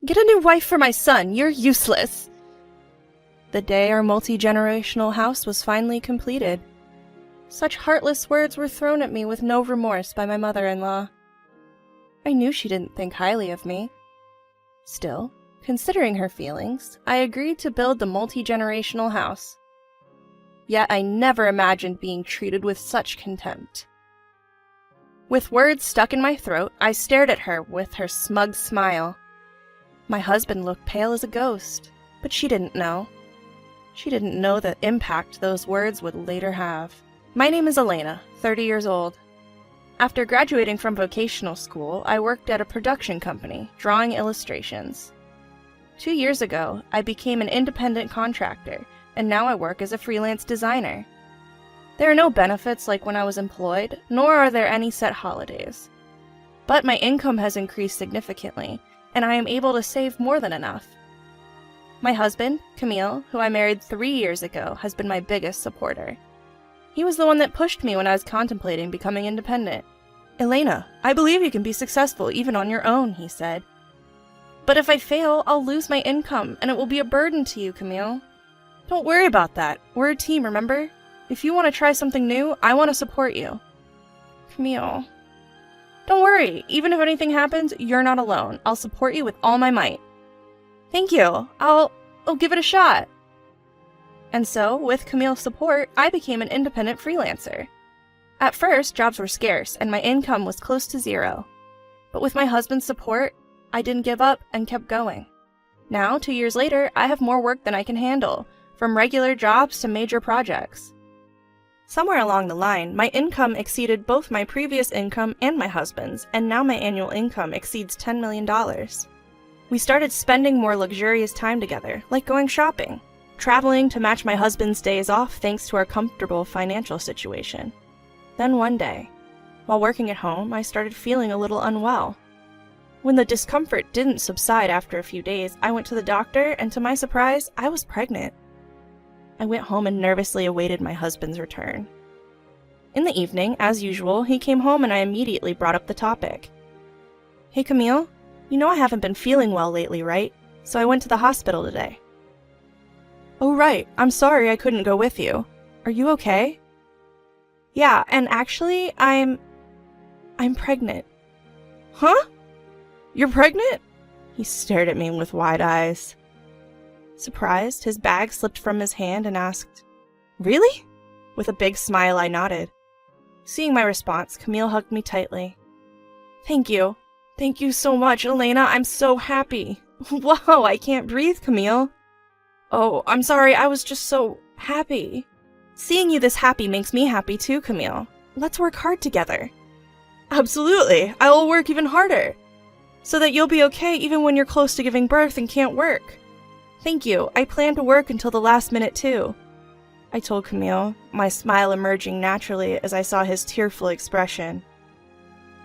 Get a new wife for my son. You're useless. The day our multi-generational house was finally completed. Such heartless words were thrown at me with no remorse by my mother-in-law. I knew she didn't think highly of me. Still, considering her feelings, I agreed to build the multi-generational house. Yet I never imagined being treated with such contempt. With words stuck in my throat, I stared at her with her smug smile. My husband looked pale as a ghost, but she didn't know. She didn't know the impact those words would later have. My name is Elena, 30 years old. After graduating from vocational school, I worked at a production company, drawing illustrations. 2 years ago, I became an independent contractor, and now I work as a freelance designer. There are no benefits like when I was employed, nor are there any set holidays. But my income has increased significantly, and I am able to save more than enough. My husband, Camille, who I married 3 years ago, has been my biggest supporter. He was the one that pushed me when I was contemplating becoming independent. "Elena, I believe you can be successful even on your own," he said. "But if I fail, I'll lose my income, and it will be a burden to you, Camille. Don't worry about that. We're a team, remember? If you want to try something new, I want to support you." Camille. "Don't worry. Even if anything happens, you're not alone. I'll support you with all my might." "Thank you. I'll give it a shot." And so, with Camille's support, I became an independent freelancer. At first, jobs were scarce, and my income was close to zero. But with my husband's support, I didn't give up and kept going. Now, 2 years later, I have more work than I can handle, from regular jobs to major projects. Somewhere along the line, my income exceeded both my previous income and my husband's, and now my annual income exceeds $10 million. We started spending more luxurious time together, like going shopping, traveling to match my husband's days off thanks to our comfortable financial situation. Then one day, while working at home, I started feeling a little unwell. When the discomfort didn't subside after a few days, I went to the doctor, and to my surprise, I was pregnant. I went home and nervously awaited my husband's return. In the evening, as usual, he came home and I immediately brought up the topic. "Hey Camille, you know I haven't been feeling well lately, right? So I went to the hospital today." "Oh right, I'm sorry I couldn't go with you. Are you okay?" "Yeah, and actually, I'm pregnant." "Huh? You're pregnant?" He stared at me with wide eyes. Surprised, his bag slipped from his hand and asked, "Really?" With a big smile, I nodded. Seeing my response, Camille hugged me tightly. "Thank you. Thank you so much, Elena. I'm so happy." "Whoa, I can't breathe, Camille." "Oh, I'm sorry. I was just so happy." "Seeing you this happy makes me happy too, Camille. Let's work hard together." "Absolutely. I will work even harder, so that you'll be okay even when you're close to giving birth and can't work." "Thank you. I plan to work until the last minute too," I told Camille, my smile emerging naturally as I saw his tearful expression.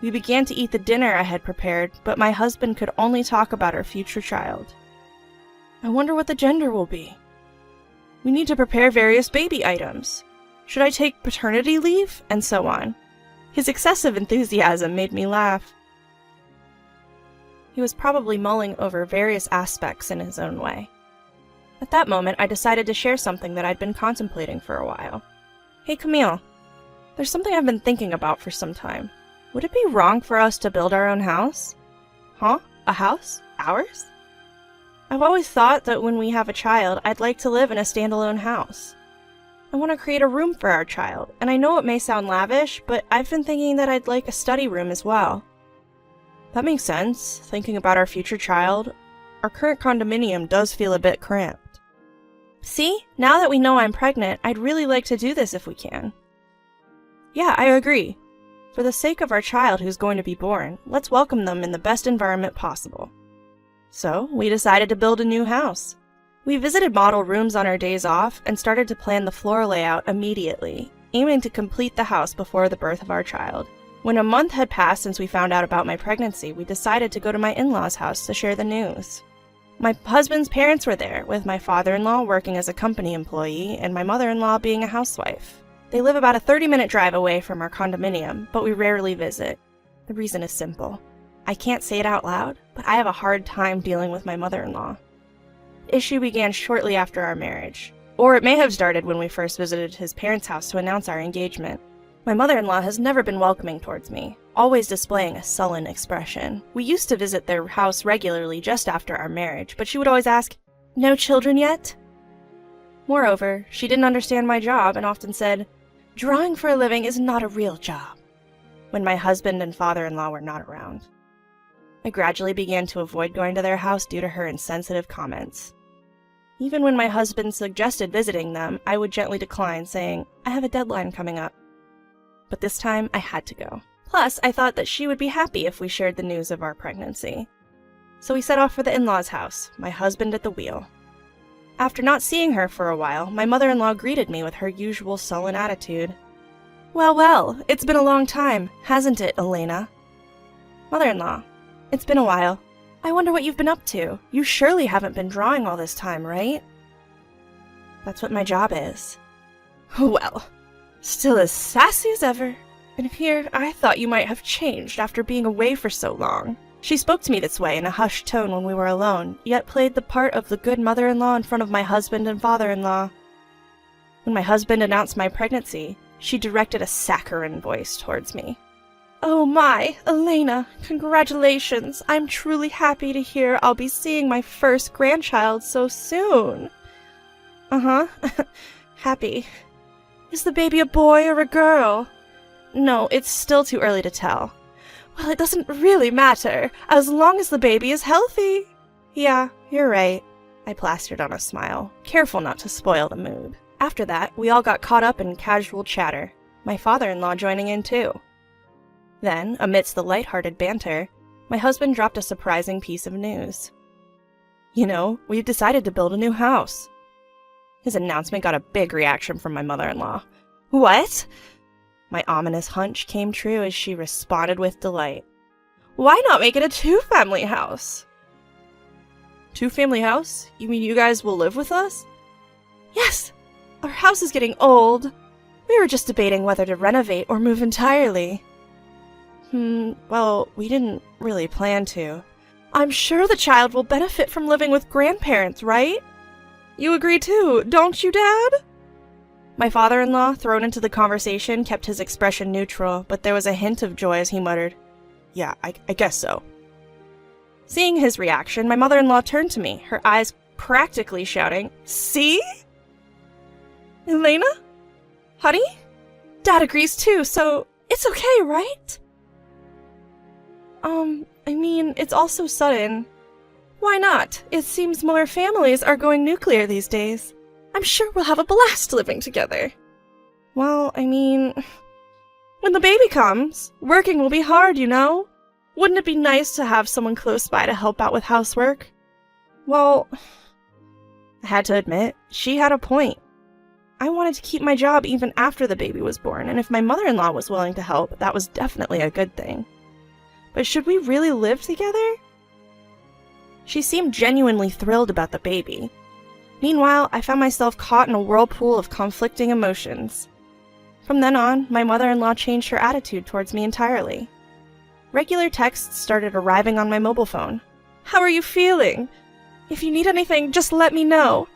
We began to eat the dinner I had prepared, but my husband could only talk about our future child. "I wonder what the gender will be. We need to prepare various baby items. Should I take paternity leave?" and so on. His excessive enthusiasm made me laugh. He was probably mulling over various aspects in his own way. At that moment, I decided to share something that I'd been contemplating for a while. "Hey Camille, there's something I've been thinking about for some time. Would it be wrong for us to build our own house?" "Huh? A house? Ours?" "I've always thought that when we have a child, I'd like to live in a standalone house. I want to create a room for our child, and I know it may sound lavish, but I've been thinking that I'd like a study room as well." "That makes sense. Thinking about our future child, our current condominium does feel a bit cramped." "See, now that we know I'm pregnant, I'd really like to do this if we can." "Yeah, I agree. For the sake of our child who's going to be born, let's welcome them in the best environment possible." So, we decided to build a new house. We visited model rooms on our days off and started to plan the floor layout immediately, aiming to complete the house before the birth of our child. When a month had passed since we found out about my pregnancy, we decided to go to my in-laws' house to share the news. My husband's parents were there, with my father-in-law working as a company employee and my mother-in-law being a housewife. They live about a 30-minute drive away from our condominium, but we rarely visit. The reason is simple. I can't say it out loud, but I have a hard time dealing with my mother-in-law. The issue began shortly after our marriage, or it may have started when we first visited his parents' house to announce our engagement. My mother-in-law has never been welcoming towards me, always displaying a sullen expression. We used to visit their house regularly just after our marriage, but she would always ask, "No children yet?" Moreover, she didn't understand my job and often said, "Drawing for a living is not a real job," when my husband and father-in-law were not around. I gradually began to avoid going to their house due to her insensitive comments. Even when my husband suggested visiting them, I would gently decline, saying, "I have a deadline coming up." But this time, I had to go. Plus, I thought that she would be happy if we shared the news of our pregnancy. So we set off for the in-laws' house, my husband at the wheel. After not seeing her for a while, my mother-in-law greeted me with her usual sullen attitude. "Well, well, it's been a long time, hasn't it, Elena?" "Mother-in-law, it's been a while. I wonder what you've been up to. You surely haven't been drawing all this time, right?" "That's what my job is." "Well, still as sassy as ever. And here, I thought you might have changed after being away for so long." She spoke to me this way in a hushed tone when we were alone, yet played the part of the good mother-in-law in front of my husband and father-in-law. When my husband announced my pregnancy, she directed a saccharine voice towards me. "Oh my, Elena, congratulations! I'm truly happy to hear I'll be seeing my first grandchild so soon." "Uh-huh, happy. Is the baby a boy or a girl?" "No, it's still too early to tell." "Well, it doesn't really matter, as long as the baby is healthy." "Yeah, you're right." I plastered on a smile, careful not to spoil the mood. After that, we all got caught up in casual chatter, my father-in-law joining in too. Then, amidst the light-hearted banter, my husband dropped a surprising piece of news. "You know, we've decided to build a new house." His announcement got a big reaction from my mother-in-law. "What?" My ominous hunch came true as she responded with delight. "Why not make it a two-family house?" "Two-family house? You mean you guys will live with us?" "Yes! Our house is getting old. We were just debating whether to renovate or move entirely." Well, we didn't really plan to." "I'm sure the child will benefit from living with grandparents, right? You agree too, don't you, Dad?" My father-in-law, thrown into the conversation, kept his expression neutral, but there was a hint of joy as he muttered, "Yeah, I guess so." Seeing his reaction, my mother-in-law turned to me, her eyes practically shouting, "See? Elena? Honey? Dad agrees too, so it's okay, right?" I mean, it's all so sudden." "Why not? It seems more families are going nuclear these days. I'm sure we'll have a blast living together." "Well, I mean, when the baby comes, working will be hard, you know? Wouldn't it be nice to have someone close by to help out with housework?" Well, I had to admit, she had a point. I wanted to keep my job even after the baby was born, and if my mother-in-law was willing to help, that was definitely a good thing. But should we really live together? She seemed genuinely thrilled about the baby. Meanwhile, I found myself caught in a whirlpool of conflicting emotions. From then on, my mother-in-law changed her attitude towards me entirely. Regular texts started arriving on my mobile phone. "How are you feeling? If you need anything, just let me know."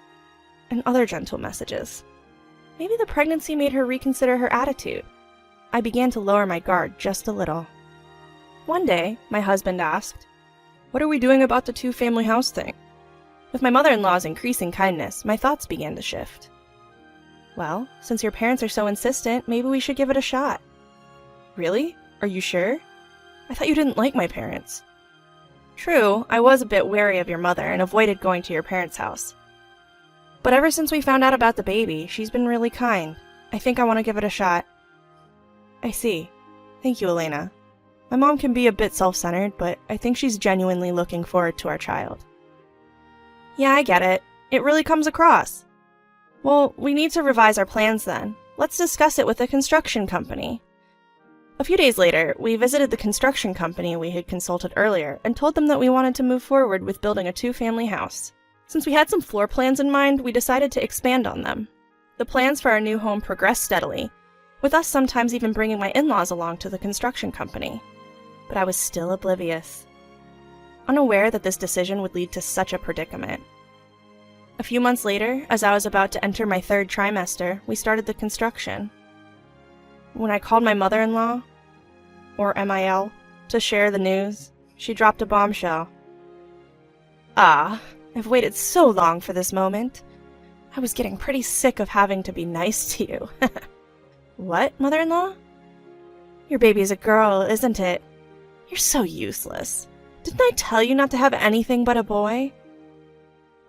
And other gentle messages. Maybe the pregnancy made her reconsider her attitude. I began to lower my guard just a little. One day, my husband asked, "What are we doing about the two-family house thing?" With my mother-in-law's increasing kindness, my thoughts began to shift. "Well, since your parents are so insistent, maybe we should give it a shot." "Really? Are you sure? I thought you didn't like my parents." "True, I was a bit wary of your mother and avoided going to your parents' house. But ever since we found out about the baby, she's been really kind. I think I want to give it a shot." "I see. Thank you, Elena. My mom can be a bit self-centered, but I think she's genuinely looking forward to our child." "Yeah, I get it. It really comes across." "Well, we need to revise our plans then. Let's discuss it with the construction company." A few days later, we visited the construction company we had consulted earlier and told them that we wanted to move forward with building a two-family house. Since we had some floor plans in mind, we decided to expand on them. The plans for our new home progressed steadily, with us sometimes even bringing my in-laws along to the construction company. but I was still oblivious, unaware that this decision would lead to such a predicament. A few months later, as I was about to enter my 3rd trimester, we started the construction. When I called my mother-in-law, or MIL, to share the news, she dropped a bombshell. Ah, I've waited so long for this moment. I was getting pretty sick of having to be nice to you. What, mother-in-law? Your baby's a girl, isn't it? You're so useless. Didn't I tell you not to have anything but a boy?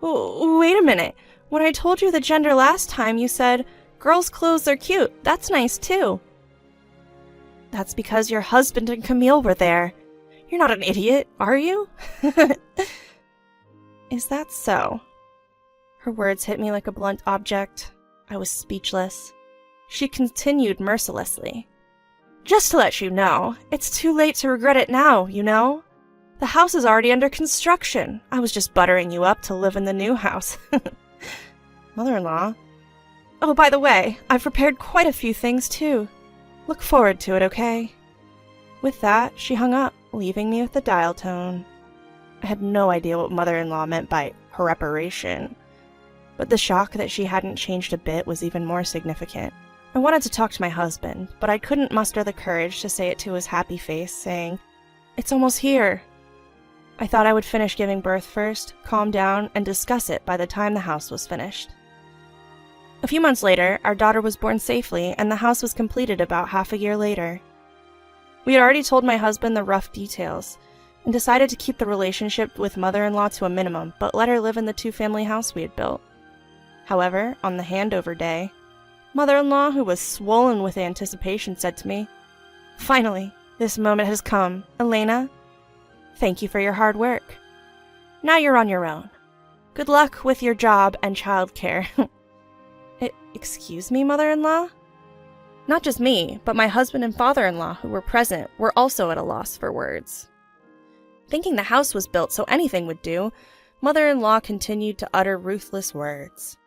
Oh, wait a minute. When I told you the gender last time, you said, girls' clothes are cute. That's nice, too. That's because your husband and Camille were there. You're not an idiot, are you? Is that so? Her words hit me like a blunt object. I was speechless. She continued mercilessly. Just to let you know, it's too late to regret it now, you know? The house is already under construction. I was just buttering you up to live in the new house. Mother-in-law? Oh, by the way, I've prepared quite a few things, too. Look forward to it, okay? With that, she hung up, leaving me with the dial tone. I had no idea what mother-in-law meant by reparation, but the shock that she hadn't changed a bit was even more significant. I wanted to talk to my husband, but I couldn't muster the courage to say it to his happy face, saying, "It's almost here." I thought I would finish giving birth first, calm down, and discuss it by the time the house was finished. A few months later, our daughter was born safely, and the house was completed about half a year later. We had already told my husband the rough details, and decided to keep the relationship with mother-in-law to a minimum, but let her live in the 2-family house we had built. However, on the handover day, mother-in-law, who was swollen with anticipation, said to me, "Finally, this moment has come. Elena, thank you for your hard work. Now you're on your own. Good luck with your job and childcare." Excuse me, mother-in-law? Not just me, but my husband and father-in-law who were present were also at a loss for words. Thinking the house was built so anything would do, mother-in-law continued to utter ruthless words.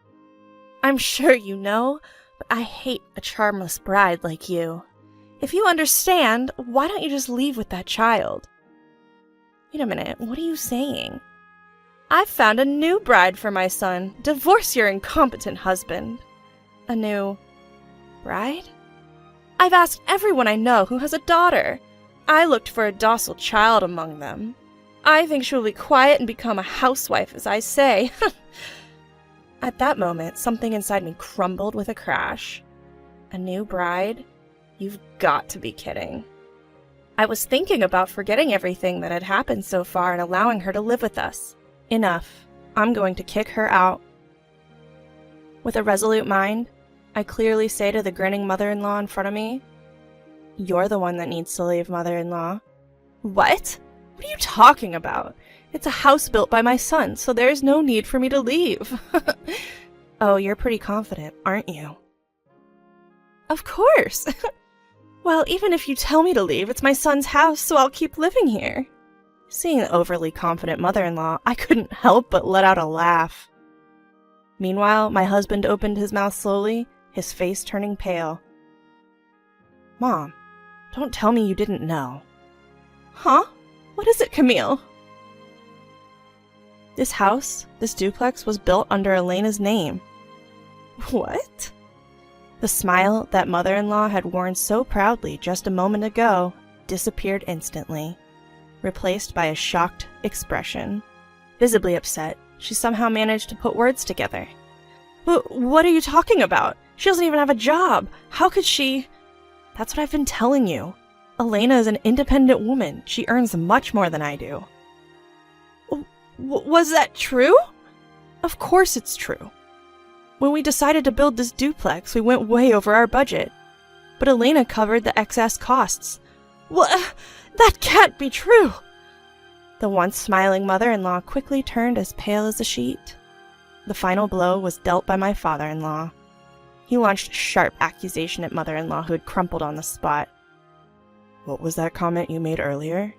"I'm sure you know, but I hate a charmless bride like you. If you understand, why don't you just leave with that child?" Wait a minute, what are you saying? "I've found a new bride for my son. Divorce your incompetent husband." A new bride? I've asked everyone I know who has a daughter. I looked for a docile child among them. I think she will be quiet and become a housewife, as I say. At that moment, something inside me crumbled with a crash. A new bride? You've got to be kidding. I was thinking about forgetting everything that had happened so far and allowing her to live with us. Enough. I'm going to kick her out. With a resolute mind, I clearly say to the grinning mother-in-law in front of me, "You're the one that needs to leave, mother-in-law." What? What are you talking about? It's a house built by my son, so there's no need for me to leave. Oh, you're pretty confident, aren't you? Of course. Well, even if you tell me to leave, it's my son's house, so I'll keep living here. Seeing the overly confident mother-in-law, I couldn't help but let out a laugh. Meanwhile, my husband opened his mouth slowly, his face turning pale. "Mom, don't tell me you didn't know." "Huh? What is it, Camille?" "This house, this duplex, was built under Elena's name." "What?" The smile that mother-in-law had worn so proudly just a moment ago disappeared instantly, replaced by a shocked expression. Visibly upset, she somehow managed to put words together. What are you talking about? She doesn't even have a job. How could she?" "That's what I've been telling you. Elena is an independent woman. She earns much more than I do." Was that true?" "Of course it's true. When we decided to build this duplex, we went way over our budget. But Elena covered the excess costs." "What? That can't be true!" The once smiling mother-in-law quickly turned as pale as a sheet. The final blow was dealt by my father-in-law. He launched a sharp accusation at mother-in-law, who had crumpled on the spot. "What was that comment you made earlier?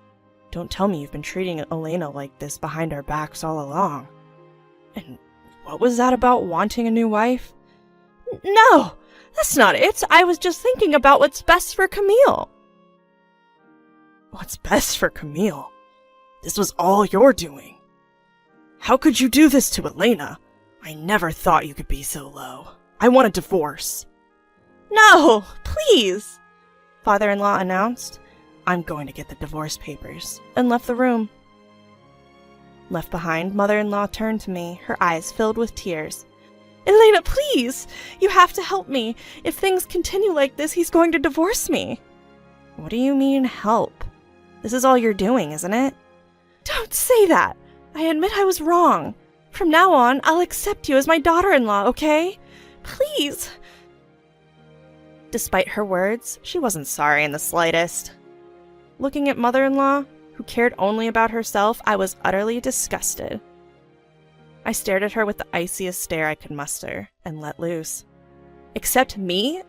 Don't tell me you've been treating Elena like this behind our backs all along. And what was that about wanting a new wife?" "No, that's not it. I was just thinking about what's best for Camille." What's best for Camille? This was all your doing. How could you do this to Elena? I never thought you could be so low. I want a divorce. No, please, father-in-law announced. I'm going to get the divorce papers. And left the room. Left behind, mother-in-law turned to me, her eyes filled with tears. Elena, please! You have to help me. If things continue like this, he's going to divorce me. What do you mean, help? This is all you're doing, isn't it? Don't say that! I admit I was wrong. From now on, I'll accept you as my daughter-in-law, okay? Please! Despite her words, she wasn't sorry in the slightest. Looking at mother-in-law, who cared only about herself, I was utterly disgusted. I stared at her with the iciest stare I could muster, and let loose. Accept me?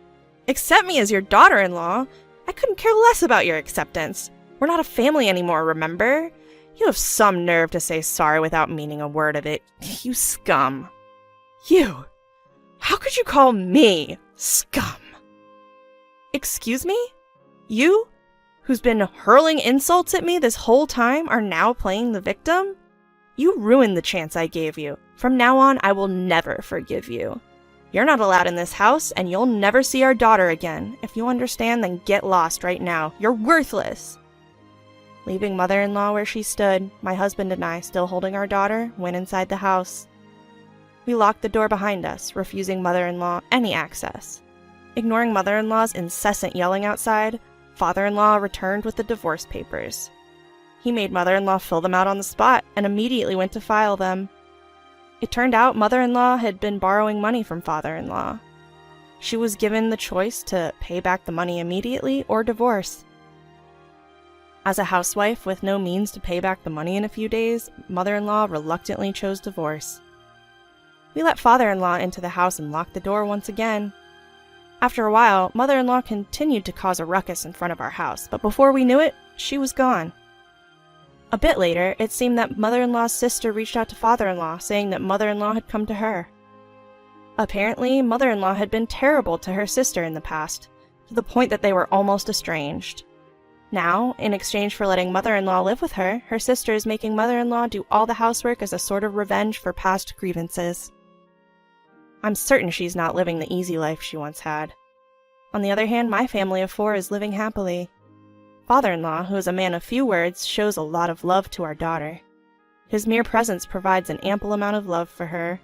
Accept me as your daughter-in-law? I couldn't care less about your acceptance. We're not a family anymore, remember? You have some nerve to say sorry without meaning a word of it, you scum. You! How could you call me scum? Excuse me? You, who's been hurling insults at me this whole time, are now playing the victim? You ruined the chance I gave you. From now on, I will never forgive you. You're not allowed in this house, and you'll never see our daughter again. If you understand, then get lost right now. You're worthless. Leaving mother-in-law where she stood, my husband and I, still holding our daughter, went inside the house. We locked the door behind us, refusing mother-in-law any access. Ignoring mother-in-law's incessant yelling outside, father-in-law returned with the divorce papers. He made mother-in-law fill them out on the spot and immediately went to file them. It turned out mother-in-law had been borrowing money from father-in-law. She was given the choice to pay back the money immediately or divorce. As a housewife with no means to pay back the money in a few days, mother-in-law reluctantly chose divorce. We let father-in-law into the house and locked the door once again. After a while, mother-in-law continued to cause a ruckus in front of our house, but before we knew it, she was gone. A bit later, it seemed that mother-in-law's sister reached out to father-in-law, saying that mother-in-law had come to her. Apparently, mother-in-law had been terrible to her sister in the past, to the point that they were almost estranged. Now, in exchange for letting mother-in-law live with her, her sister is making mother-in-law do all the housework as a sort of revenge for past grievances. I'm certain she's not living the easy life she once had. On the other hand, my family of 4 is living happily. Father-in-law, who is a man of few words, shows a lot of love to our daughter. His mere presence provides an ample amount of love for her.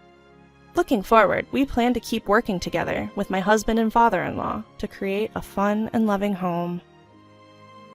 Looking forward, we plan to keep working together with my husband and father-in-law to create a fun and loving home.